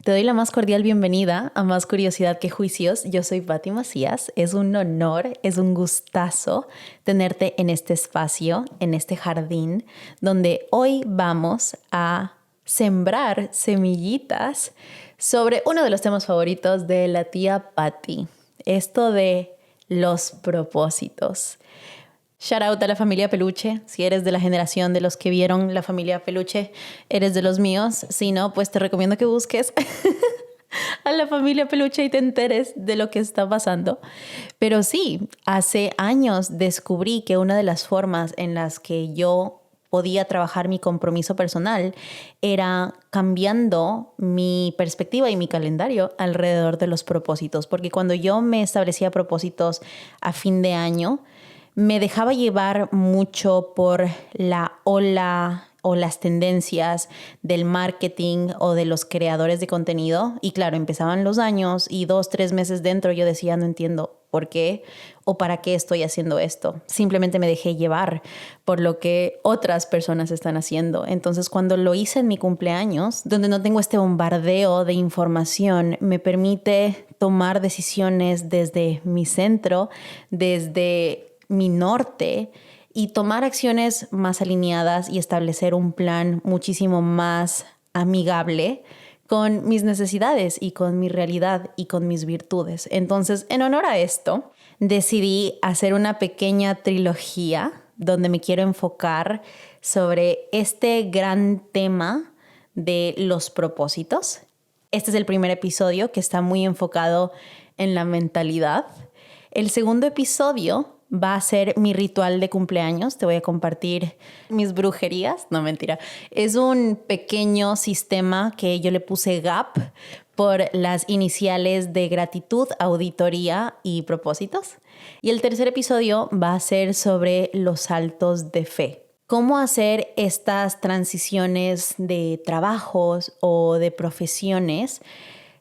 Te doy la más cordial bienvenida a Más Curiosidad que Juicios. Yo soy Patti Macías. Es un honor, es un gustazo tenerte en este espacio, en este jardín, donde hoy vamos a sembrar semillitas sobre uno de los temas favoritos de la tía Patti. Esto de los propósitos. Shout out a la familia Peluche. Si eres de la generación de los que vieron la familia Peluche, eres de los míos. Si no, pues te recomiendo que busques a la familia Peluche y te enteres de lo que está pasando. Pero sí, hace años descubrí que una de las formas en las que yo podía trabajar mi compromiso personal era cambiando mi perspectiva y mi calendario alrededor de los propósitos. Porque cuando yo me establecía propósitos a fin de año, me dejaba llevar mucho por la ola o las tendencias del marketing o de los creadores de contenido. Y claro, empezaban los años y 2-3 meses dentro yo decía, no entiendo por qué o para qué estoy haciendo esto. Simplemente me dejé llevar por lo que otras personas están haciendo. Entonces, cuando lo hice en mi cumpleaños, donde no tengo este bombardeo de información, me permite tomar decisiones desde mi centro, desde mi norte, y tomar acciones más alineadas y establecer un plan muchísimo más amigable con mis necesidades y con mi realidad y con mis virtudes. Entonces, en honor a esto, decidí hacer una pequeña trilogía donde me quiero enfocar sobre este gran tema de los propósitos. Este es el primer episodio que está muy enfocado en la mentalidad. El segundo episodio va a ser mi ritual de cumpleaños. Te voy a compartir mis brujerías. No, mentira. Es un pequeño sistema que yo le puse GAP por las iniciales de gratitud, auditoría y propósitos. Y el tercer episodio va a ser sobre los saltos de fe. Cómo hacer estas transiciones de trabajos o de profesiones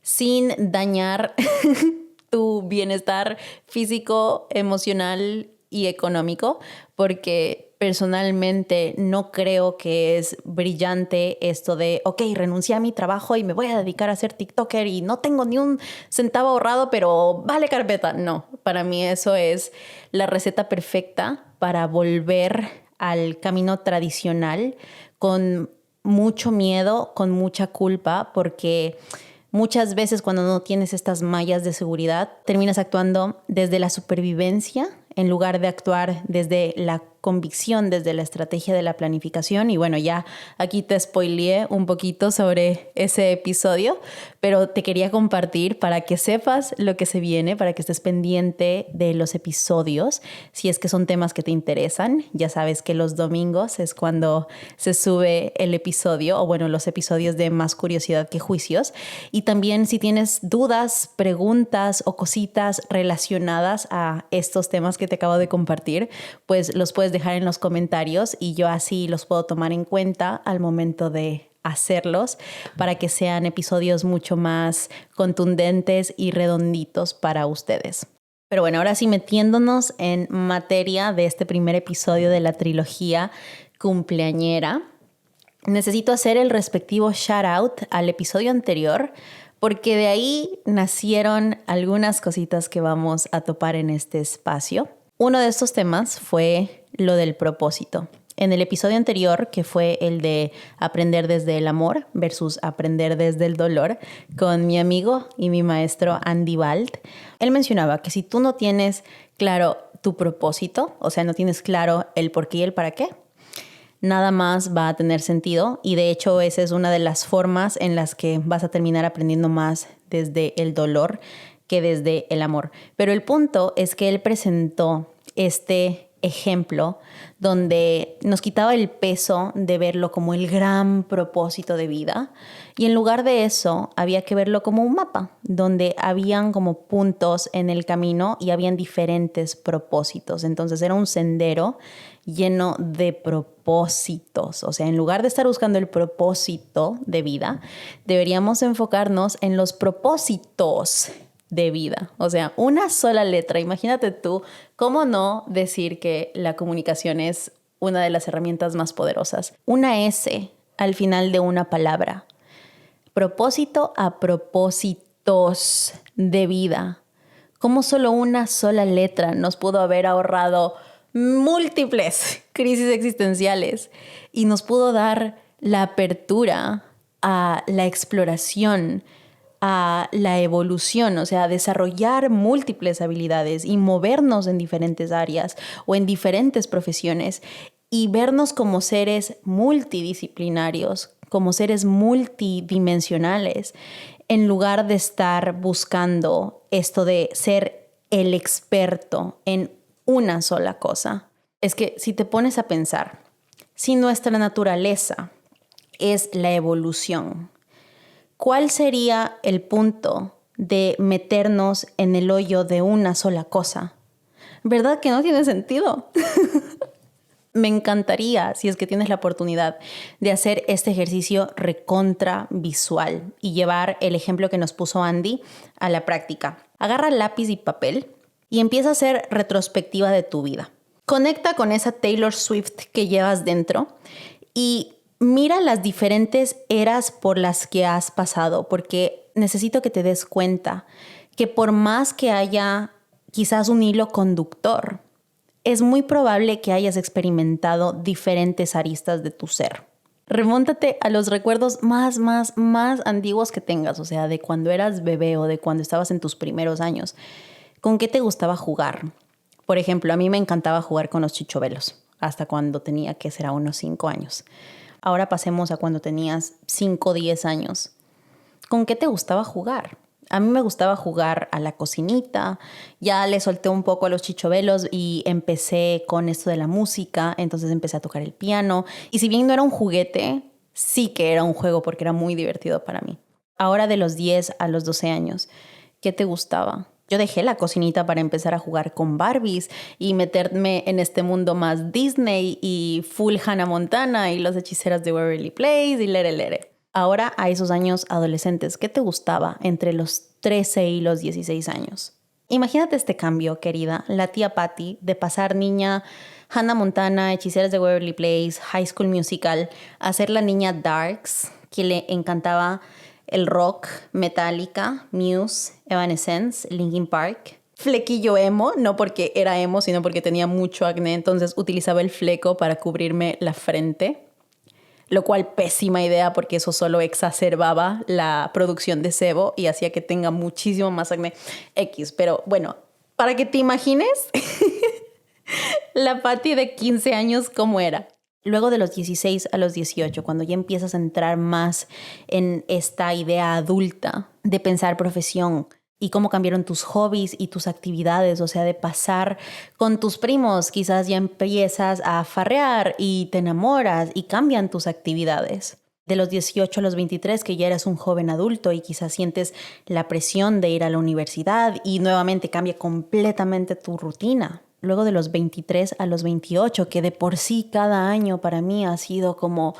sin dañar tu bienestar físico, emocional y económico, porque personalmente no creo que es brillante esto de, ok, renuncié a mi trabajo y me voy a dedicar a ser TikToker y no tengo ni un centavo ahorrado, pero vale carpeta. No, para mí eso es la receta perfecta para volver al camino tradicional con mucho miedo, con mucha culpa, porque muchas veces cuando no tienes estas mallas de seguridad, terminas actuando desde la supervivencia en lugar de actuar desde la convicción, desde la estrategia de la planificación. Y bueno, ya aquí te spoileé un poquito sobre ese episodio, pero te quería compartir para que sepas lo que se viene, para que estés pendiente de los episodios, si es que son temas que te interesan. Ya sabes que los domingos es cuando se sube el episodio, o bueno, los episodios de Más Curiosidad que Juicios. Y también si tienes dudas, preguntas o cositas relacionadas a estos temas que te acabo de compartir, pues los puedes dejar en los comentarios y yo así los puedo tomar en cuenta al momento de hacerlos para que sean episodios mucho más contundentes y redonditos para ustedes. Pero bueno, ahora sí, metiéndonos en materia de este primer episodio de la trilogía cumpleañera, necesito hacer el respectivo shout out al episodio anterior, porque de ahí nacieron algunas cositas que vamos a topar en este espacio. Uno de estos temas fue lo del propósito. En el episodio anterior, que fue el de aprender desde el amor versus aprender desde el dolor, con mi amigo y mi maestro Andy Bald, él mencionaba que si tú no tienes claro tu propósito, o sea, no tienes claro el por qué y el para qué, nada más va a tener sentido, y de hecho esa es una de las formas en las que vas a terminar aprendiendo más desde el dolor que desde el amor. Pero el punto es que él presentó este ejemplo donde nos quitaba el peso de verlo como el gran propósito de vida, y en lugar de eso había que verlo como un mapa donde habían como puntos en el camino y habían diferentes propósitos. Entonces era un sendero lleno de propósitos. O sea, en lugar de estar buscando el propósito de vida, deberíamos enfocarnos en los propósitos de vida. O sea, una sola letra. Imagínate tú, ¿cómo no decir que la comunicación es una de las herramientas más poderosas? Una S al final de una palabra Propósito a propósitos de vida. Cómo solo una sola letra nos pudo haber ahorrado múltiples crisis existenciales y nos pudo dar la apertura a la exploración, a la evolución, o sea, desarrollar múltiples habilidades y movernos en diferentes áreas o en diferentes profesiones y vernos como seres multidisciplinarios, como seres multidimensionales, en lugar de estar buscando esto de ser el experto en una sola cosa. Es que si te pones a pensar, si nuestra naturaleza es la evolución, ¿cuál sería el punto de meternos en el hoyo de una sola cosa? ¿Verdad que no tiene sentido? Me encantaría, si es que tienes la oportunidad, de hacer este ejercicio recontra visual y llevar el ejemplo que nos puso Andy a la práctica. Agarra lápiz y papel y empieza a hacer retrospectiva de tu vida. Conecta con esa Taylor Swift que llevas dentro y mira las diferentes eras por las que has pasado, porque necesito que te des cuenta que por más que haya quizás un hilo conductor, es muy probable que hayas experimentado diferentes aristas de tu ser. Remóntate a los recuerdos más antiguos que tengas, o sea, de cuando eras bebé o de cuando estabas en tus primeros años. ¿Con qué te gustaba jugar? Por ejemplo, a mí me encantaba jugar con los chichobelos, hasta cuando tenía que ser a unos 5 años. Ahora pasemos a cuando tenías 5 o 10 años. ¿Con qué te gustaba jugar? A mí me gustaba jugar a la cocinita, ya le solté un poco a los chichobelos y empecé con esto de la música, entonces empecé a tocar el piano. Y si bien no era un juguete, sí que era un juego porque era muy divertido para mí. Ahora de los 10 a los 12 años, ¿qué te gustaba? Yo dejé la cocinita para empezar a jugar con Barbies y meterme en este mundo más Disney y full Hannah Montana y los hechiceros de Waverly Place y lere lere. Ahora a esos años adolescentes, ¿qué te gustaba entre los 13 y los 16 años? Imagínate este cambio, querida, la tía Patty, de pasar niña Hannah Montana, hechiceros de Waverly Place, High School Musical, a ser la niña Darks, que le encantaba el rock, Metallica, Muse, Evanescence, Linkin Park. Flequillo emo, no porque era emo, sino porque tenía mucho acné, entonces utilizaba el fleco para cubrirme la frente. Lo cual pésima idea porque eso solo exacerbaba la producción de sebo y hacía que tenga muchísimo más acné X. Pero bueno, para que te imagines la Patty de 15 años cómo era. Luego de los 16 a los 18, cuando ya empiezas a entrar más en esta idea adulta de pensar profesión, y cómo cambiaron tus hobbies y tus actividades, o sea, de pasar con tus primos, quizás ya empiezas a farrear y te enamoras y cambian tus actividades. De los 18 a los 23, que ya eres un joven adulto y quizás sientes la presión de ir a la universidad y nuevamente cambia completamente tu rutina. Luego de los 23 a los 28, que de por sí cada año para mí ha sido como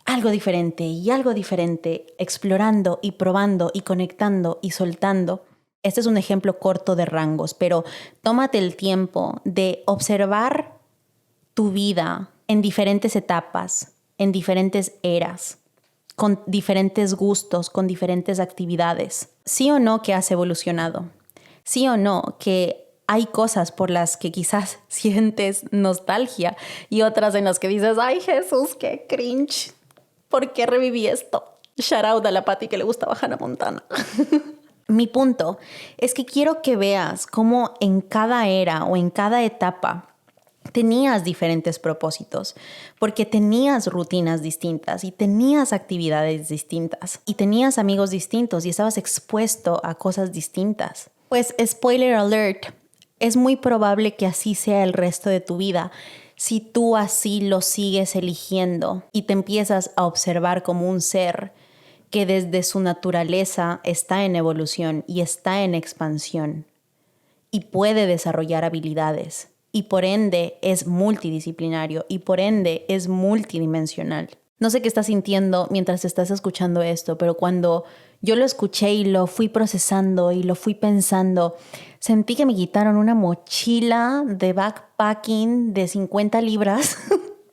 algo diferente, explorando y probando y conectando y soltando. Este es un ejemplo corto de rangos, pero tómate el tiempo de observar tu vida en diferentes etapas, en diferentes eras, con diferentes gustos, con diferentes actividades. Sí o no que has evolucionado. Sí o no que hay cosas por las que quizás sientes nostalgia y otras en las que dices, ¡ay Jesús, qué cringe! ¿Por qué reviví esto? Shout out a la Patty que le gustaba Hannah Montana. Mi punto es que quiero que veas cómo en cada era o en cada etapa tenías diferentes propósitos, porque tenías rutinas distintas y tenías actividades distintas y tenías amigos distintos y estabas expuesto a cosas distintas. Pues spoiler alert, es muy probable que así sea el resto de tu vida, si tú así lo sigues eligiendo y te empiezas a observar como un ser que desde su naturaleza está en evolución y está en expansión y puede desarrollar habilidades y por ende es multidisciplinario y por ende es multidimensional. No sé qué estás sintiendo mientras estás escuchando esto, pero cuando yo lo escuché y lo fui procesando y lo fui pensando, sentí que me quitaron una mochila de backpacking de 50 libras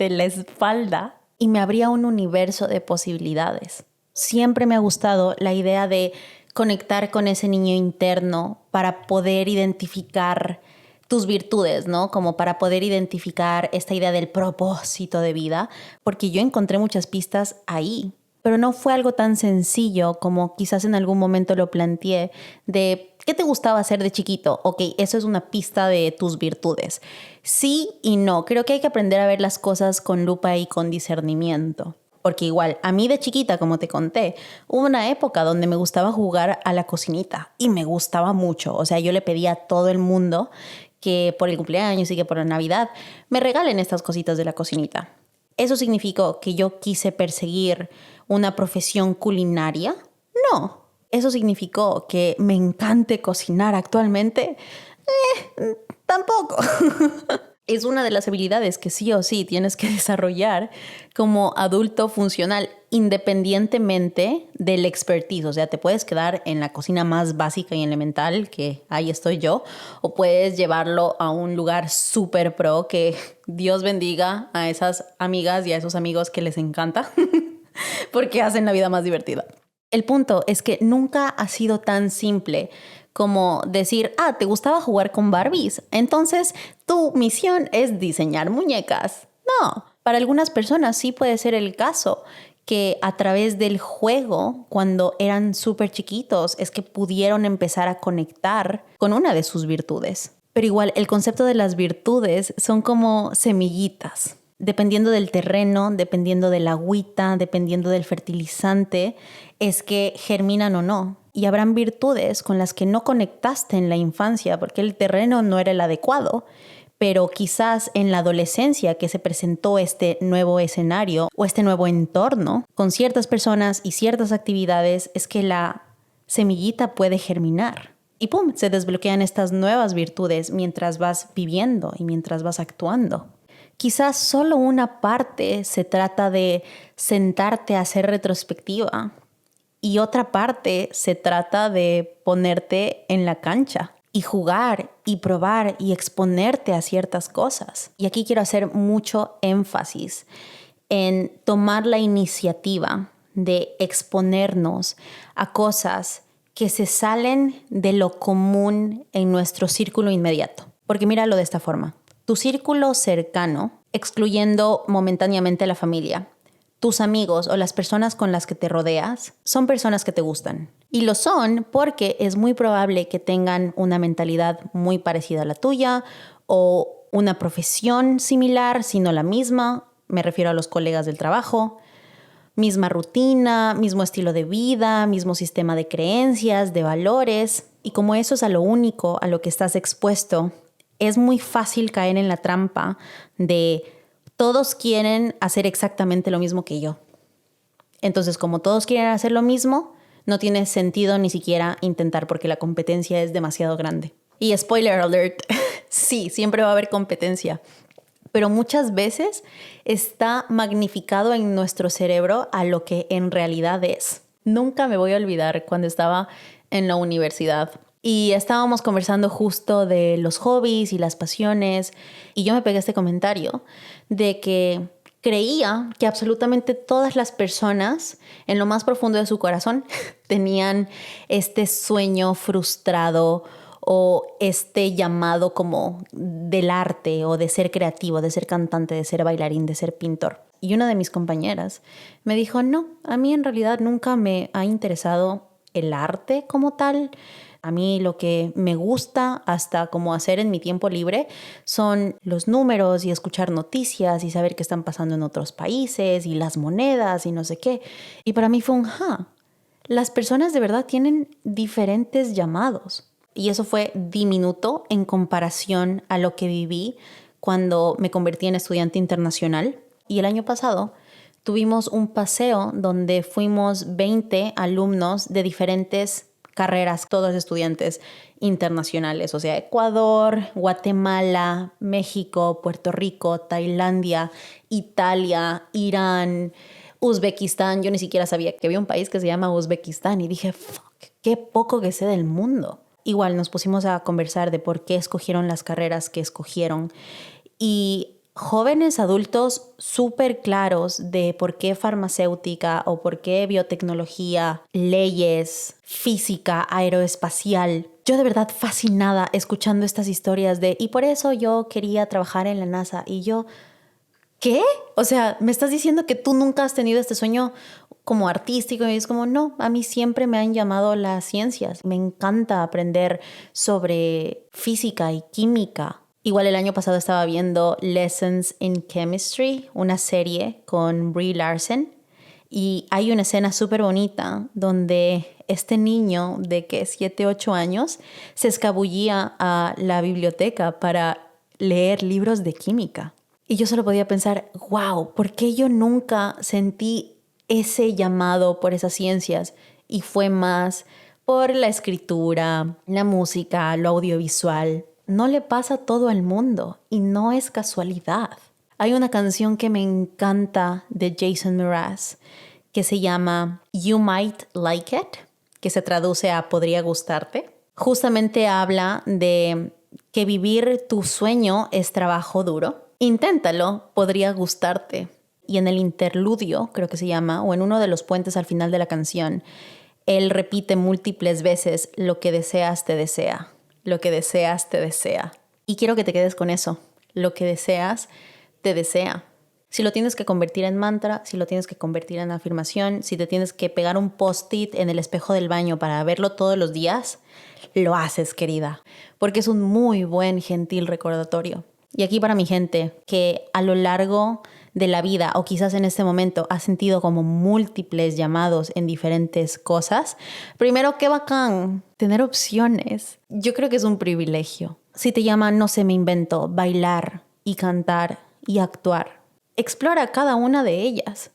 de la espalda y me abría un universo de posibilidades. Siempre me ha gustado la idea de conectar con ese niño interno para poder identificar tus virtudes, ¿no? Como para poder identificar esta idea del propósito de vida, porque yo encontré muchas pistas ahí, pero no fue algo tan sencillo como quizás en algún momento lo planteé de ¿qué te gustaba hacer de chiquito? Ok, eso es una pista de tus virtudes. Sí y no, creo que hay que aprender a ver las cosas con lupa y con discernimiento. Porque igual, a mí de chiquita, como te conté, hubo una época donde me gustaba jugar a la cocinita y me gustaba mucho. O sea, yo le pedía a todo el mundo que por el cumpleaños y que por la Navidad me regalen estas cositas de la cocinita. ¿Eso significó que yo quise perseguir una profesión culinaria? No. ¿Eso significó que me encante cocinar actualmente? Tampoco. Es una de las habilidades que sí o sí tienes que desarrollar como adulto funcional, independientemente del expertise. O sea, te puedes quedar en la cocina más básica y elemental, que ahí estoy yo, o puedes llevarlo a un lugar súper pro, que Dios bendiga a esas amigas y a esos amigos que les encanta, porque hacen la vida más divertida. El punto es que nunca ha sido tan simple como decir, ¿te gustaba jugar con Barbies? Entonces tu misión es diseñar muñecas. No, para algunas personas sí puede ser el caso que a través del juego, cuando eran súper chiquitos, es que pudieron empezar a conectar con una de sus virtudes. Pero igual, el concepto de las virtudes son como semillitas. Dependiendo del terreno, dependiendo de la agüita, dependiendo del fertilizante, es que germinan o no. Y habrán virtudes con las que no conectaste en la infancia porque el terreno no era el adecuado, pero quizás en la adolescencia que se presentó este nuevo escenario o este nuevo entorno con ciertas personas y ciertas actividades es que la semillita puede germinar. Y ¡pum!, se desbloquean estas nuevas virtudes mientras vas viviendo y mientras vas actuando. Quizás solo una parte se trata de sentarte a hacer retrospectiva y otra parte se trata de ponerte en la cancha y jugar y probar y exponerte a ciertas cosas. Y aquí quiero hacer mucho énfasis en tomar la iniciativa de exponernos a cosas que se salen de lo común en nuestro círculo inmediato. Porque míralo de esta forma. Tu círculo cercano, excluyendo momentáneamente a la familia, tus amigos o las personas con las que te rodeas, son personas que te gustan. Y lo son porque es muy probable que tengan una mentalidad muy parecida a la tuya o una profesión similar, si no la misma. Me refiero a los colegas del trabajo. Misma rutina, mismo estilo de vida, mismo sistema de creencias, de valores. Y como eso es a lo único a lo que estás expuesto, es muy fácil caer en la trampa de todos quieren hacer exactamente lo mismo que yo. Entonces, como todos quieren hacer lo mismo, no tiene sentido ni siquiera intentar porque la competencia es demasiado grande. Y spoiler alert, sí, siempre va a haber competencia. Pero muchas veces está magnificado en nuestro cerebro a lo que en realidad es. Nunca me voy a olvidar cuando estaba en la universidad y estábamos conversando justo de los hobbies y las pasiones y yo me pegué este comentario de que creía que absolutamente todas las personas en lo más profundo de su corazón tenían este sueño frustrado o este llamado como del arte o de ser creativo, de ser cantante, de ser bailarín, de ser pintor. Y una de mis compañeras me dijo, no, a mí en realidad nunca me ha interesado el arte como tal. A mí lo que me gusta hasta como hacer en mi tiempo libre son los números y escuchar noticias y saber qué están pasando en otros países y las monedas y no sé qué. Y para mí fue un las personas de verdad tienen diferentes llamados. Y eso fue diminuto en comparación a lo que viví cuando me convertí en estudiante internacional. Y el año pasado tuvimos un paseo donde fuimos 20 alumnos de diferentes carreras, todos estudiantes internacionales, o sea, Ecuador, Guatemala, México, Puerto Rico, Tailandia, Italia, Irán, Uzbekistán. Yo ni siquiera sabía que había un país que se llama Uzbekistán y dije, fuck, qué poco que sé del mundo. Igual nos pusimos a conversar de por qué escogieron las carreras que escogieron y jóvenes adultos súper claros de por qué farmacéutica o por qué biotecnología, leyes, física, aeroespacial. Yo de verdad fascinada escuchando estas historias de y por eso yo quería trabajar en la NASA y yo, ¿qué? O sea, me estás diciendo que tú nunca has tenido este sueño como artístico y es como, no, a mí siempre me han llamado las ciencias. Me encanta aprender sobre física y química. Igual el año pasado estaba viendo Lessons in Chemistry, una serie con Brie Larson. Y hay una escena súper bonita donde este niño de que 7, 8 años se escabullía a la biblioteca para leer libros de química. Y yo solo podía pensar, wow, ¿por qué yo nunca sentí ese llamado por esas ciencias? Y fue más por la escritura, la música, lo audiovisual. No le pasa a todo el mundo y no es casualidad. Hay una canción que me encanta de Jason Mraz que se llama You Might Like It, que se traduce a podría gustarte. Justamente habla de que vivir tu sueño es trabajo duro. Inténtalo, podría gustarte. Y en el interludio, creo que se llama, o en uno de los puentes al final de la canción, él repite múltiples veces, lo que deseas te desea, lo que deseas te desea. Y quiero que te quedes con eso, lo que deseas te desea. Si lo tienes que convertir en mantra, si lo tienes que convertir en afirmación, si te tienes que pegar un post-it en el espejo del baño para verlo todos los días, lo haces, querida, porque es un muy buen, gentil recordatorio. Y aquí para mi gente que a lo largo de la vida o quizás en este momento ha sentido como múltiples llamados en diferentes cosas, primero, qué bacán tener opciones. Yo creo que es un privilegio. Si te llama, no sé, me invento, bailar y cantar y actuar, explora cada una de ellas.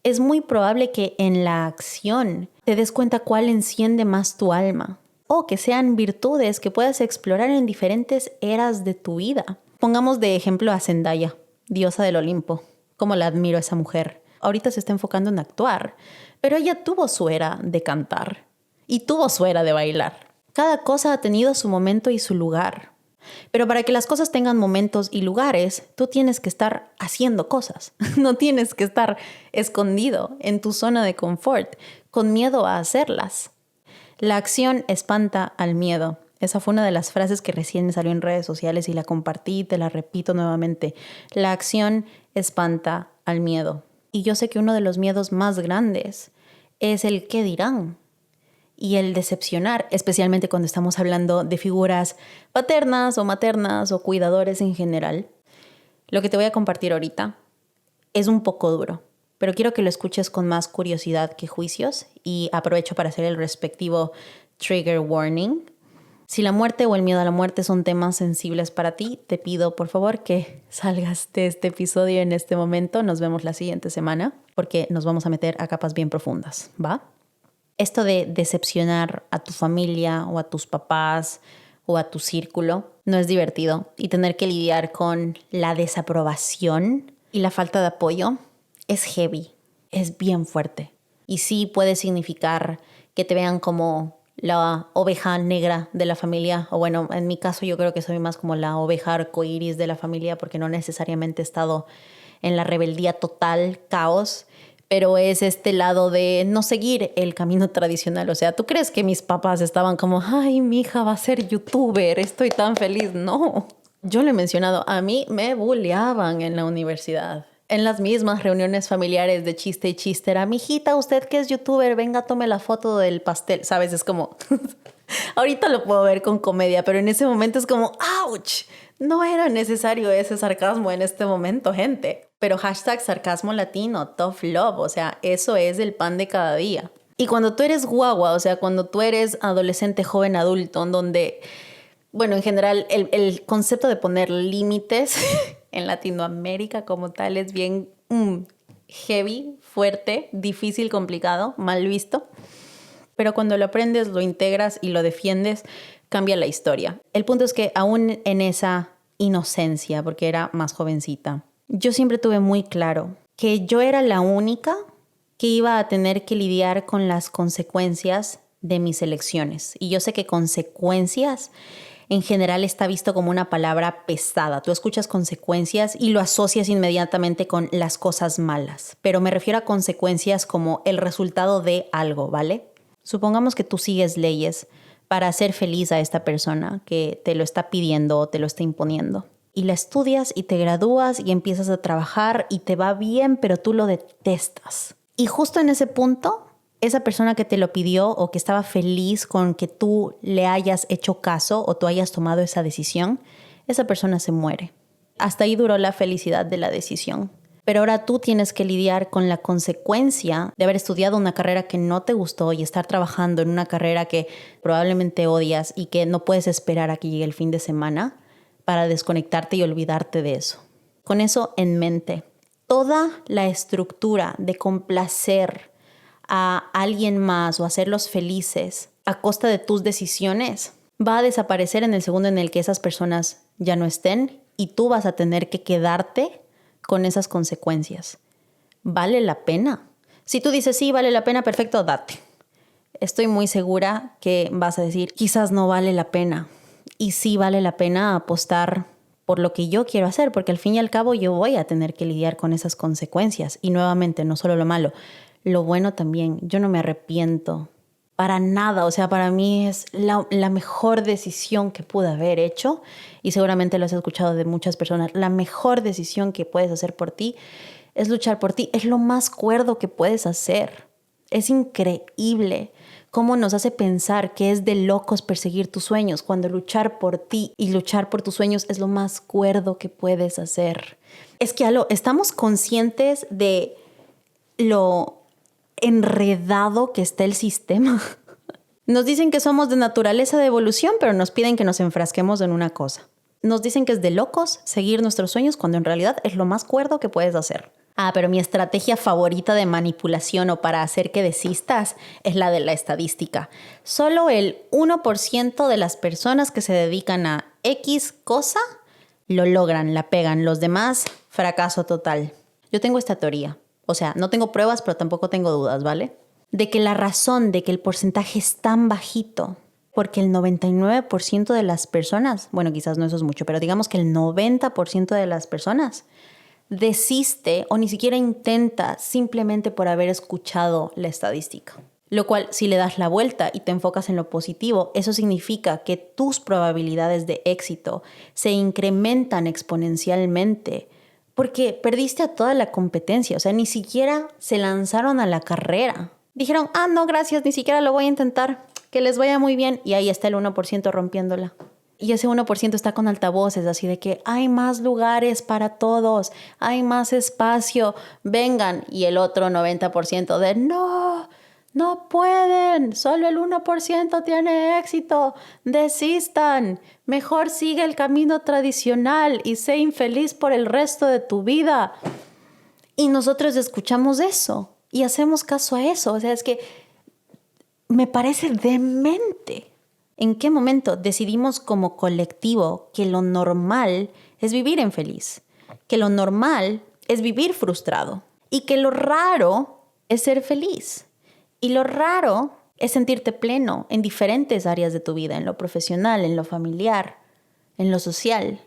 Es muy probable que en la acción te des cuenta cuál enciende más tu alma o que sean virtudes que puedas explorar en diferentes eras de tu vida. Pongamos de ejemplo a Zendaya, diosa del Olimpo. Cómo la admiro a esa mujer. Ahorita se está enfocando en actuar, pero ella tuvo su era de cantar y tuvo su era de bailar. Cada cosa ha tenido su momento y su lugar. Pero para que las cosas tengan momentos y lugares, tú tienes que estar haciendo cosas. No tienes que estar escondido en tu zona de confort, con miedo a hacerlas. La acción espanta al miedo. Esa fue una de las frases que recién me salió en redes sociales y la compartí y te la repito nuevamente. La acción espanta al miedo. Y yo sé que uno de los miedos más grandes es el qué dirán y el decepcionar, especialmente cuando estamos hablando de figuras paternas o maternas o cuidadores en general. Lo que te voy a compartir ahorita es un poco duro, pero quiero que lo escuches con más curiosidad que juicios y aprovecho para hacer el respectivo trigger warning. Si la muerte o el miedo a la muerte son temas sensibles para ti, te pido por favor que salgas de este episodio en este momento. Nos vemos la siguiente semana porque nos vamos a meter a capas bien profundas, ¿va? Esto de decepcionar a tu familia o a tus papás o a tu círculo no es divertido y tener que lidiar con la desaprobación y la falta de apoyo es heavy, es bien fuerte. Y sí puede significar que te vean como la oveja negra de la familia, o bueno, en mi caso yo creo que soy más como la oveja arcoíris de la familia porque no necesariamente he estado en la rebeldía total, caos, pero es este lado de no seguir el camino tradicional. O sea, ¿tú crees que mis papás estaban como, ay, mi hija va a ser youtuber, estoy tan feliz? No, yo lo he mencionado, a mí me bulleaban en la universidad. En las mismas reuniones familiares de chiste y chiste era, mijita, usted que es youtuber, venga, tome la foto del pastel. ¿Sabes? Es como, ahorita lo puedo ver con comedia, pero en ese momento es como, ouch, no era necesario ese sarcasmo en este momento, gente. Pero hashtag sarcasmo latino, tough love, o sea, eso es el pan de cada día. Y cuando tú eres guagua, o sea, cuando tú eres adolescente, joven, adulto, en donde, bueno, en general, el concepto de poner límites en Latinoamérica como tal es bien heavy, fuerte, difícil, complicado, mal visto. Pero cuando lo aprendes, lo integras y lo defiendes, cambia la historia. El punto es que aún en esa inocencia, porque era más jovencita, yo siempre tuve muy claro que yo era la única que iba a tener que lidiar con las consecuencias de mis elecciones. Y yo sé que consecuencias en general está visto como una palabra pesada. Tú escuchas consecuencias y lo asocias inmediatamente con las cosas malas. Pero me refiero a consecuencias como el resultado de algo, ¿vale? Supongamos que tú sigues leyes para hacer feliz a esta persona que te lo está pidiendo o te lo está imponiendo. Y la estudias y te gradúas y empiezas a trabajar y te va bien, pero tú lo detestas. Y justo en ese punto, esa persona que te lo pidió o que estaba feliz con que tú le hayas hecho caso o tú hayas tomado esa decisión, esa persona se muere. Hasta ahí duró la felicidad de la decisión. Pero ahora tú tienes que lidiar con la consecuencia de haber estudiado una carrera que no te gustó y estar trabajando en una carrera que probablemente odias y que no puedes esperar a que llegue el fin de semana para desconectarte y olvidarte de eso. Con eso en mente, toda la estructura de complacer a alguien más o hacerlos felices a costa de tus decisiones va a desaparecer en el segundo en el que esas personas ya no estén y tú vas a tener que quedarte con esas consecuencias. ¿Vale la pena? Si tú dices sí, vale la pena, perfecto, date. Estoy muy segura que vas a decir quizás no vale la pena. Y sí vale la pena apostar por lo que yo quiero hacer, porque al fin y al cabo yo voy a tener que lidiar con esas consecuencias. Y nuevamente, no solo lo malo, lo bueno también. Yo no me arrepiento para nada. O sea, para mí es la mejor decisión que pude haber hecho. Y seguramente lo has escuchado de muchas personas. La mejor decisión que puedes hacer por ti es luchar por ti. Es lo más cuerdo que puedes hacer. Es increíble cómo nos hace pensar que es de locos perseguir tus sueños, cuando luchar por ti y luchar por tus sueños es lo más cuerdo que puedes hacer. Es que estamos conscientes de lo enredado que está el sistema. Nos dicen que somos de naturaleza de evolución, pero nos piden que nos enfrasquemos en una cosa. Nos dicen que es de locos seguir nuestros sueños cuando en realidad es lo más cuerdo que puedes hacer. Pero mi estrategia favorita de manipulación o para hacer que desistas es la de la estadística. Solo el 1% de las personas que se dedican a X cosa lo logran, la pegan. Los demás, fracaso total. Yo tengo esta teoría. O sea, no tengo pruebas, pero tampoco tengo dudas, ¿vale? De que la razón de que el porcentaje es tan bajito, porque el 99% de las personas, bueno, quizás no eso es mucho, pero digamos que el 90% de las personas desiste o ni siquiera intenta simplemente por haber escuchado la estadística. Lo cual, si le das la vuelta y te enfocas en lo positivo, eso significa que tus probabilidades de éxito se incrementan exponencialmente porque perdiste a toda la competencia. O sea, ni siquiera se lanzaron a la carrera. Dijeron, no, gracias, ni siquiera lo voy a intentar, que les vaya muy bien. Y ahí está el 1% rompiéndola. Y ese 1% está con altavoces, así de que hay más lugares para todos, hay más espacio, vengan. Y el otro 90% de no pueden, solo el 1% tiene éxito, desistan. Mejor sigue el camino tradicional y sé infeliz por el resto de tu vida. Y nosotros escuchamos eso y hacemos caso a eso. O sea, es que me parece demente. ¿En qué momento decidimos como colectivo que lo normal es vivir infeliz? Que lo normal es vivir frustrado. Y que lo raro es ser feliz. Y lo raro es sentirte pleno en diferentes áreas de tu vida, en lo profesional, en lo familiar, en lo social.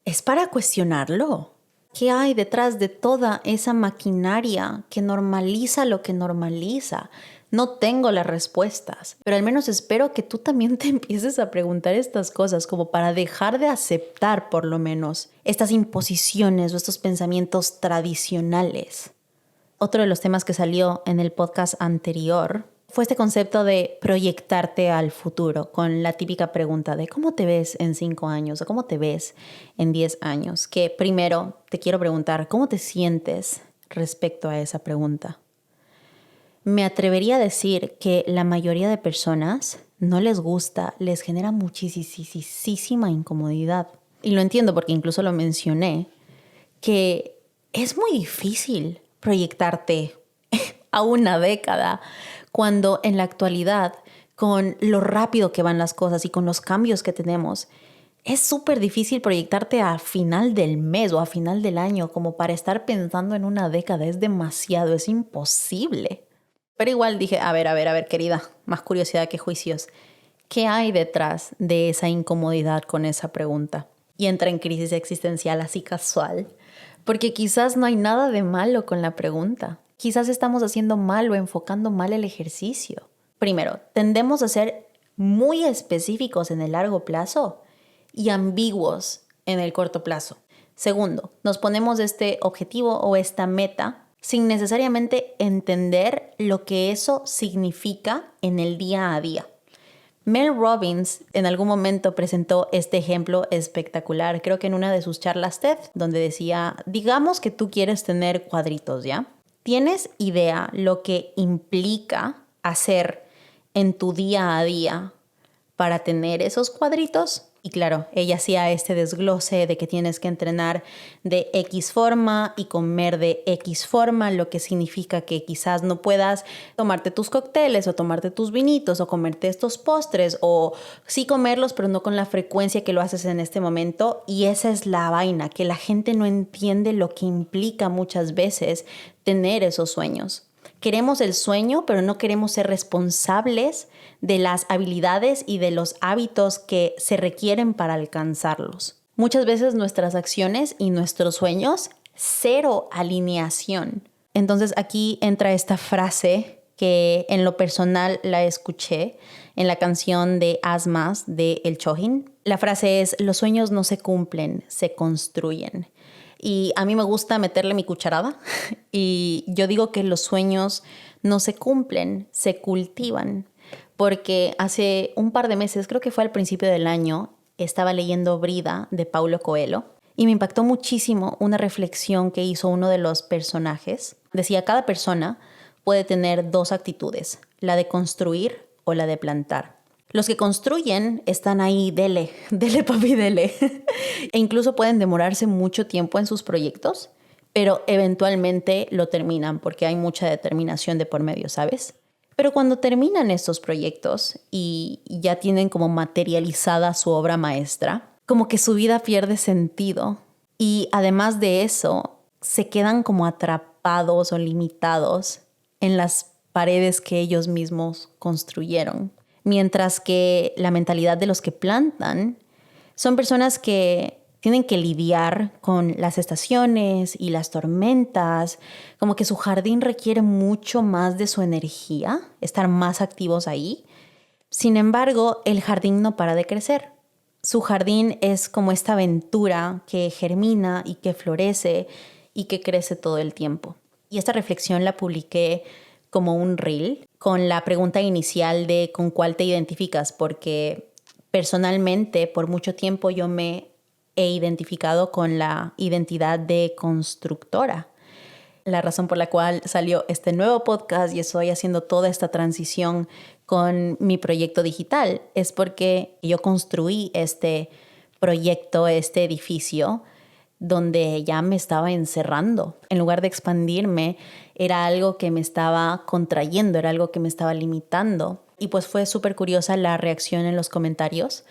Es para cuestionarlo. ¿Qué hay detrás de toda esa maquinaria que normaliza lo que normaliza? No tengo las respuestas, pero al menos espero que tú también te empieces a preguntar estas cosas como para dejar de aceptar por lo menos estas imposiciones o estos pensamientos tradicionales. Otro de los temas que salió en el podcast anterior fue este concepto de proyectarte al futuro con la típica pregunta de ¿cómo te ves en 5 años o cómo te ves en 10 años? Que primero te quiero preguntar, ¿cómo te sientes respecto a esa pregunta? Me atrevería a decir que la mayoría de personas no les gusta, les genera muchísima incomodidad. Y lo entiendo porque incluso lo mencioné, que es muy difícil proyectarte a una década cuando en la actualidad, con lo rápido que van las cosas y con los cambios que tenemos, es súper difícil proyectarte a final del mes o a final del año como para estar pensando en una década. Es demasiado, es imposible. Pero igual dije, a ver, querida, más curiosidad que juicios. ¿Qué hay detrás de esa incomodidad con esa pregunta? Y entra en crisis existencial así casual, porque quizás no hay nada de malo con la pregunta. Quizás estamos haciendo mal o enfocando mal el ejercicio. Primero, tendemos a ser muy específicos en el largo plazo y ambiguos en el corto plazo. Segundo, nos ponemos este objetivo o esta meta sin necesariamente entender lo que eso significa en el día a día. Mel Robbins en algún momento presentó este ejemplo espectacular, creo que en una de sus charlas TED, donde decía, digamos que tú quieres tener cuadritos, ¿ya? ¿Tienes idea lo que implica hacer en tu día a día para tener esos cuadritos? Y claro, ella hacía este desglose de que tienes que entrenar de X forma y comer de X forma, lo que significa que quizás no puedas tomarte tus cócteles o tomarte tus vinitos o comerte estos postres o sí comerlos, pero no con la frecuencia que lo haces en este momento. Y esa es la vaina, que la gente no entiende lo que implica muchas veces tener esos sueños. Queremos el sueño, pero no queremos ser responsables de las habilidades y de los hábitos que se requieren para alcanzarlos. Muchas veces nuestras acciones y nuestros sueños, cero alineación. Entonces aquí entra esta frase que en lo personal la escuché en la canción de Haz Más de El Chojín. La frase es, los sueños no se cumplen, se construyen. Y a mí me gusta meterle mi cucharada y yo digo que los sueños no se cumplen, se cultivan. Porque hace un par de meses, creo que fue al principio del año, estaba leyendo Brida de Paulo Coelho y me impactó muchísimo una reflexión que hizo uno de los personajes. Decía, cada persona puede tener dos actitudes, la de construir o la de plantar. Los que construyen están ahí, dele papi, dele. E incluso pueden demorarse mucho tiempo en sus proyectos, pero eventualmente lo terminan porque hay mucha determinación de por medio, ¿sabes? Pero cuando terminan estos proyectos y ya tienen como materializada su obra maestra, como que su vida pierde sentido. Y además de eso, se quedan como atrapados o limitados en las paredes que ellos mismos construyeron. Mientras que la mentalidad de los que plantan son personas que tienen que lidiar con las estaciones y las tormentas, como que su jardín requiere mucho más de su energía, estar más activos ahí. Sin embargo, el jardín no para de crecer. Su jardín es como esta aventura que germina y que florece y que crece todo el tiempo. Y esta reflexión la publiqué como un reel con la pregunta inicial de ¿con cuál te identificas? Porque personalmente por mucho tiempo yo me he identificado con la identidad de constructora. La razón por la cual salió este nuevo podcast y estoy haciendo toda esta transición con mi proyecto digital es porque yo construí este proyecto, este edificio, donde ya me estaba encerrando. En lugar de expandirme, era algo que me estaba contrayendo, era algo que me estaba limitando. Y pues fue súper curiosa la reacción en los comentarios.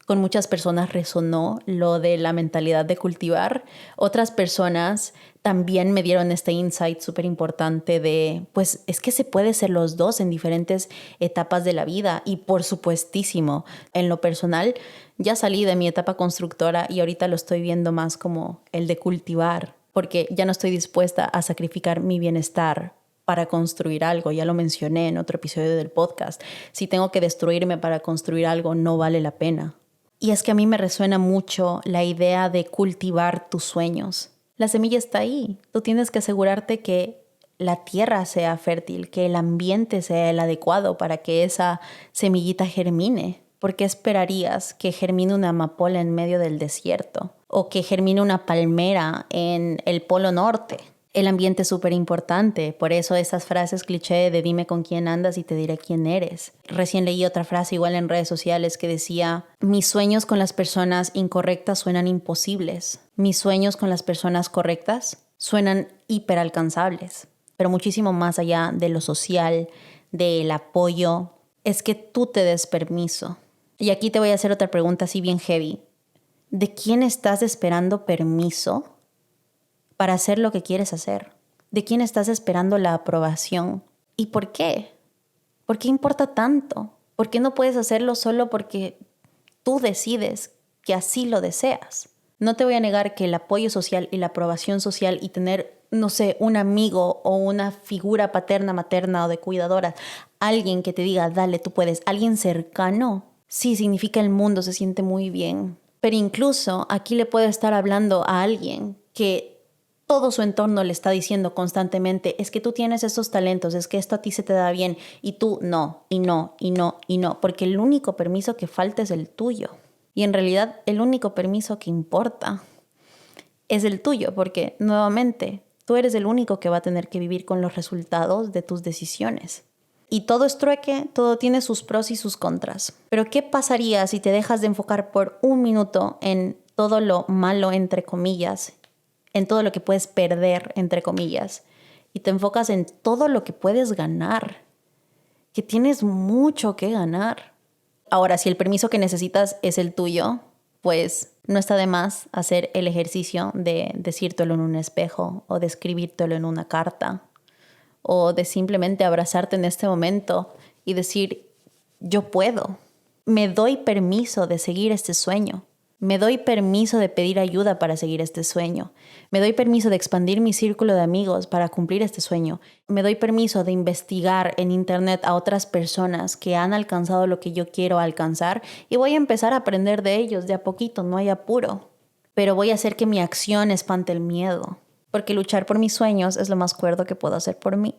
Con muchas personas resonó lo de la mentalidad de cultivar. Otras personas también me dieron este insight súper importante de, pues es que se puede ser los dos en diferentes etapas de la vida. Y por supuestísimo, en lo personal, ya salí de mi etapa constructora y ahorita lo estoy viendo más como el de cultivar, porque ya no estoy dispuesta a sacrificar mi bienestar para construir algo. Ya lo mencioné en otro episodio del podcast. Si tengo que destruirme para construir algo, no vale la pena. Y es que a mí me resuena mucho la idea de cultivar tus sueños. La semilla está ahí. Tú tienes que asegurarte que la tierra sea fértil, que el ambiente sea el adecuado para que esa semillita germine. ¿Por qué esperarías que germine una amapola en medio del desierto? O que germine una palmera en el Polo Norte. El ambiente es súper importante, por eso esas frases cliché de dime con quién andas y te diré quién eres. Recién leí otra frase igual en redes sociales que decía, mis sueños con las personas incorrectas suenan imposibles. Mis sueños con las personas correctas suenan hiperalcanzables. Pero muchísimo más allá de lo social, del apoyo, es que tú te des permiso. Y aquí te voy a hacer otra pregunta así bien heavy. ¿De quién estás esperando permiso para hacer lo que quieres hacer? ¿De quién estás esperando la aprobación? ¿Y por qué? ¿Por qué importa tanto? ¿Por qué no puedes hacerlo solo porque tú decides que así lo deseas? No te voy a negar que el apoyo social y la aprobación social y tener, no sé, un amigo o una figura paterna, materna o de cuidadora, alguien que te diga, dale, tú puedes, alguien cercano, sí, significa el mundo, se siente muy bien. Pero incluso aquí le puedo estar hablando a alguien que todo su entorno le está diciendo constantemente, es que tú tienes estos talentos, es que esto a ti se te da bien y tú no, y no, y no, y no, porque el único permiso que falta es el tuyo. Y en realidad el único permiso que importa es el tuyo, porque nuevamente tú eres el único que va a tener que vivir con los resultados de tus decisiones. Y todo es trueque, todo tiene sus pros y sus contras. Pero ¿qué pasaría si te dejas de enfocar por un minuto en todo lo malo, entre comillas, en todo lo que puedes perder, entre comillas, y te enfocas en todo lo que puedes ganar? Que tienes mucho que ganar. Ahora, si el permiso que necesitas es el tuyo, pues no está de más hacer el ejercicio de decírtelo en un espejo o de escribírtelo en una carta o de simplemente abrazarte en este momento y decir, yo puedo, me doy permiso de seguir este sueño, me doy permiso de pedir ayuda para seguir este sueño, me doy permiso de expandir mi círculo de amigos para cumplir este sueño, me doy permiso de investigar en internet a otras personas que han alcanzado lo que yo quiero alcanzar y voy a empezar a aprender de ellos de a poquito, no hay apuro, pero voy a hacer que mi acción espante el miedo. Porque luchar por mis sueños es lo más cuerdo que puedo hacer por mí.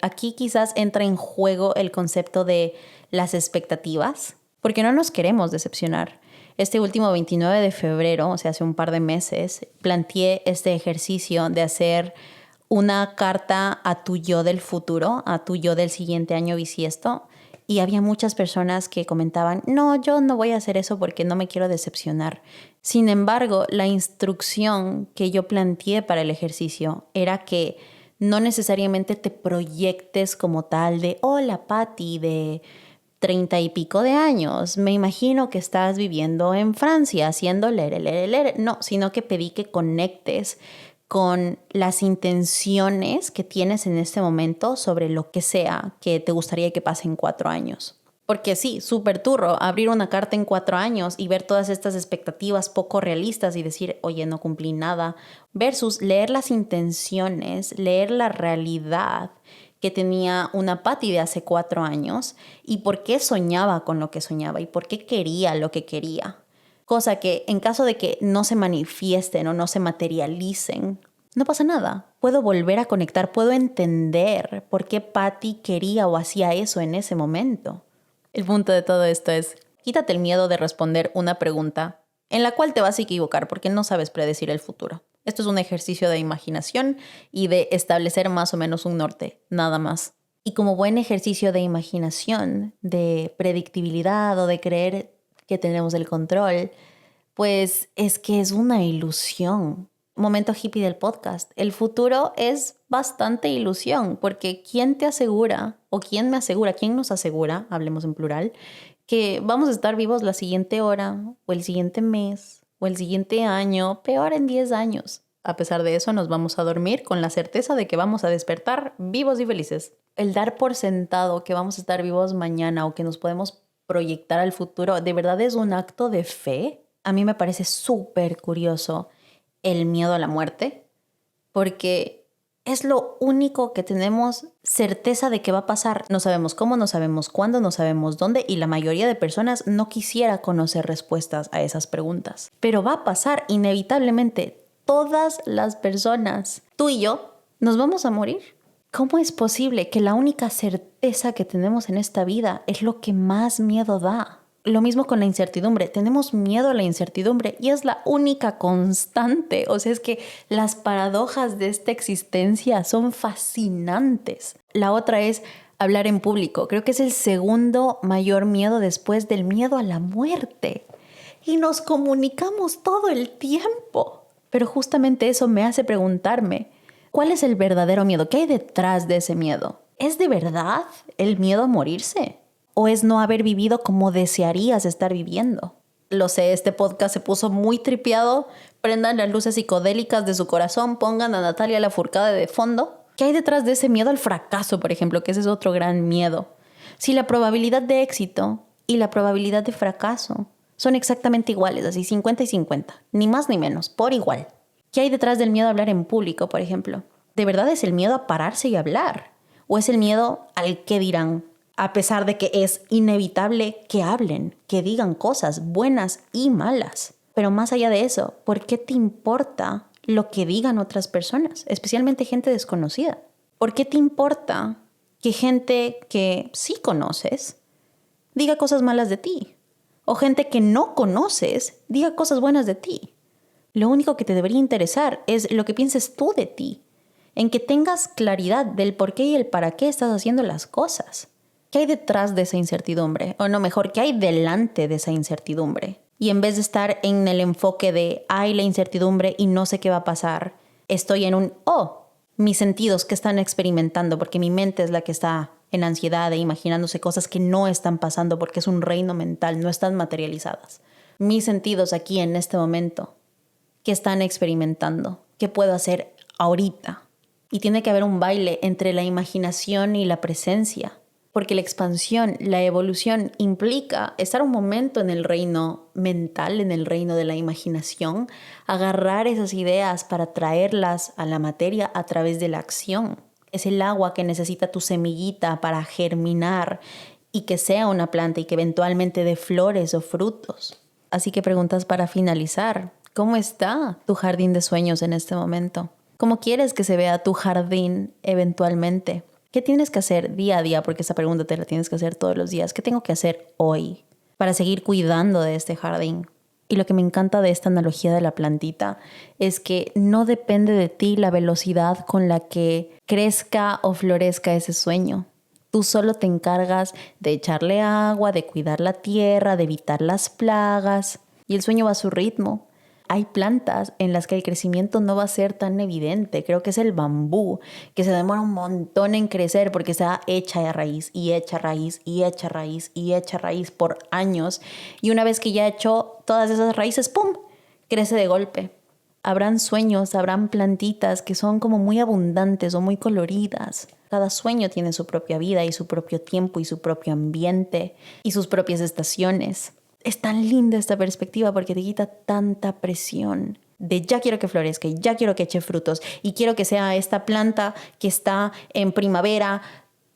Aquí quizás entra en juego el concepto de las expectativas, porque no nos queremos decepcionar. Este último 29 de febrero, o sea, hace un par de meses, planteé este ejercicio de hacer una carta a tu yo del futuro, a tu yo del siguiente año bisiesto. Y había muchas personas que comentaban, no, yo no voy a hacer eso porque no me quiero decepcionar. Sin embargo, la instrucción que yo planteé para el ejercicio era que no necesariamente te proyectes como tal de, hola Patti, de 30 y pico de años, me imagino que estás viviendo en Francia haciendo lere. No, sino que pedí que conectes con las intenciones que tienes en este momento sobre lo que sea que te gustaría que pase en 4 años. Porque sí, súper turro abrir una carta en 4 años y ver todas estas expectativas poco realistas y decir, oye, no cumplí nada, versus leer las intenciones, leer la realidad que tenía una Patti de hace 4 años y por qué soñaba con lo que soñaba y por qué quería lo que quería. Cosa que en caso de que no se manifiesten o no se materialicen, no pasa nada. Puedo volver a conectar, puedo entender por qué Patti quería o hacía eso en ese momento. El punto de todo esto es, quítate el miedo de responder una pregunta en la cual te vas a equivocar porque no sabes predecir el futuro. Esto es un ejercicio de imaginación y de establecer más o menos un norte, nada más. Y como buen ejercicio de imaginación, de predictibilidad o de creer que tenemos el control, pues es que es una ilusión. Momento hippie del podcast. El futuro es bastante ilusión, porque ¿quién te asegura o quién me asegura, quién nos asegura, hablemos en plural, que vamos a estar vivos la siguiente hora o el siguiente mes o el siguiente año, peor en 10 años? A pesar de eso, nos vamos a dormir con la certeza de que vamos a despertar vivos y felices. El dar por sentado que vamos a estar vivos mañana o que nos podemos proyectar al futuro, ¿de verdad es un acto de fe? A mí me parece súper curioso el miedo a la muerte, porque es lo único que tenemos certeza de que va a pasar. No sabemos cómo, no sabemos cuándo, no sabemos dónde, y la mayoría de personas no quisiera conocer respuestas a esas preguntas. Pero va a pasar inevitablemente. Todas las personas, tú y yo, nos vamos a morir. ¿Cómo es posible que la única certeza que tenemos en esta vida es lo que más miedo da? Lo mismo con la incertidumbre. Tenemos miedo a la incertidumbre y es la única constante. O sea, es que las paradojas de esta existencia son fascinantes. La otra es hablar en público. Creo que es el segundo mayor miedo después del miedo a la muerte. Y nos comunicamos todo el tiempo. Pero justamente eso me hace preguntarme, ¿cuál es el verdadero miedo? ¿Qué hay detrás de ese miedo? ¿Es de verdad el miedo a morirse? ¿O es no haber vivido como desearías estar viviendo? Lo sé, este podcast se puso muy tripeado. Prendan las luces psicodélicas de su corazón, pongan a Natalia Lafourcade de fondo. ¿Qué hay detrás de ese miedo al fracaso, por ejemplo? Que ese es otro gran miedo. Si la probabilidad de éxito y la probabilidad de fracaso son exactamente iguales, así 50 y 50, ni más ni menos, por igual. ¿Qué hay detrás del miedo a hablar en público, por ejemplo? ¿De verdad es el miedo a pararse y hablar? ¿O es el miedo al qué dirán? A pesar de que es inevitable que hablen, que digan cosas buenas y malas. Pero más allá de eso, ¿por qué te importa lo que digan otras personas? Especialmente gente desconocida. ¿Por qué te importa que gente que sí conoces diga cosas malas de ti? O gente que no conoces diga cosas buenas de ti. Lo único que te debería interesar es lo que pienses tú de ti, en que tengas claridad del por qué y el para qué estás haciendo las cosas. ¿Qué hay detrás de esa incertidumbre? O no, mejor, ¿qué hay delante de esa incertidumbre? Y en vez de estar en el enfoque de, hay la incertidumbre y no sé qué va a pasar, estoy en un, mis sentidos que están experimentando, porque mi mente es la que está en ansiedad e imaginándose cosas que no están pasando porque es un reino mental, no están materializadas. Mis sentidos aquí en este momento, ¿qué están experimentando? ¿Qué puedo hacer ahorita? Y tiene que haber un baile entre la imaginación y la presencia, porque la expansión, la evolución implica estar un momento en el reino mental, en el reino de la imaginación, agarrar esas ideas para traerlas a la materia a través de la acción. Es el agua que necesita tu semillita para germinar y que sea una planta y que eventualmente dé flores o frutos. Así que preguntas para finalizar. ¿Cómo está tu jardín de sueños en este momento? ¿Cómo quieres que se vea tu jardín eventualmente? ¿Qué tienes que hacer día a día? Porque esa pregunta te la tienes que hacer todos los días. ¿Qué tengo que hacer hoy para seguir cuidando de este jardín? Y lo que me encanta de esta analogía de la plantita es que no depende de ti la velocidad con la que crezca o florezca ese sueño. Tú solo te encargas de echarle agua, de cuidar la tierra, de evitar las plagas. Y el sueño va a su ritmo. Hay plantas en las que el crecimiento no va a ser tan evidente. Creo que es el bambú, que se demora un montón en crecer porque está hecha raíz y hecha raíz y hecha raíz y hecha raíz por años. Y una vez que ya echó todas esas raíces, ¡pum!, crece de golpe. Habrán sueños, habrán plantitas que son como muy abundantes o muy coloridas. Cada sueño tiene su propia vida y su propio tiempo y su propio ambiente y sus propias estaciones. Es tan linda esta perspectiva porque te quita tanta presión de ya quiero que florezca y ya quiero que eche frutos y quiero que sea esta planta que está en primavera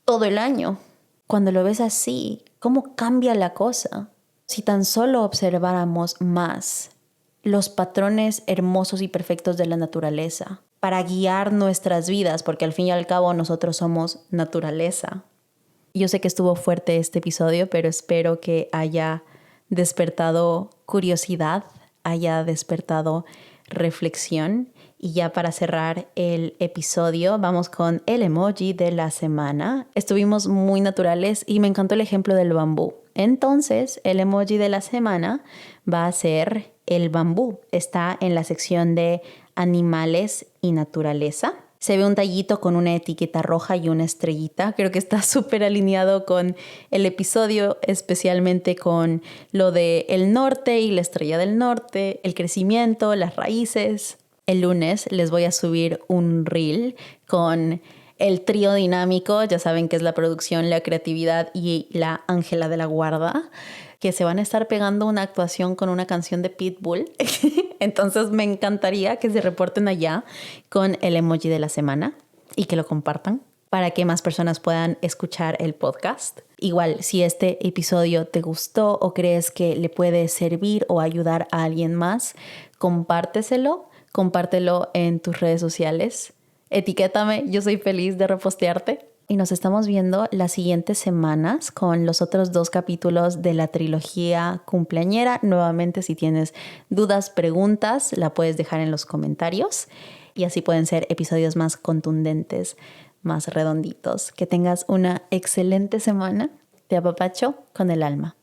todo el año. Cuando lo ves así, ¿cómo cambia la cosa? Si tan solo observáramos más los patrones hermosos y perfectos de la naturaleza para guiar nuestras vidas, porque al fin y al cabo nosotros somos naturaleza. Yo sé que estuvo fuerte este episodio, pero espero que haya despertado curiosidad, haya despertado reflexión. Y ya para cerrar el episodio, vamos con el emoji de la semana. Estuvimos muy naturales y me encantó el ejemplo del bambú. Entonces, el emoji de la semana va a ser el bambú. Está en la sección de animales y naturaleza. Se ve un tallito con una etiqueta roja y una estrellita. Creo que está súper alineado con el episodio, especialmente con lo de el norte y la estrella del norte, el crecimiento, las raíces. El lunes les voy a subir un reel con el trío dinámico. Ya saben que es la producción, la creatividad y la Ángela de la Guarda, que se van a estar pegando una actuación con una canción de Pitbull. Entonces me encantaría que se reporten allá con el emoji de la semana y que lo compartan para que más personas puedan escuchar el podcast. Igual, si este episodio te gustó o crees que le puede servir o ayudar a alguien más, compártelo en tus redes sociales. Etiquétame, yo soy feliz de repostearte. Y nos estamos viendo las siguientes semanas con los otros 2 capítulos de la trilogía cumpleañera. Nuevamente, si tienes dudas, preguntas, la puedes dejar en los comentarios. Y así pueden ser episodios más contundentes, más redonditos. Que tengas una excelente semana. Te apapacho con el alma.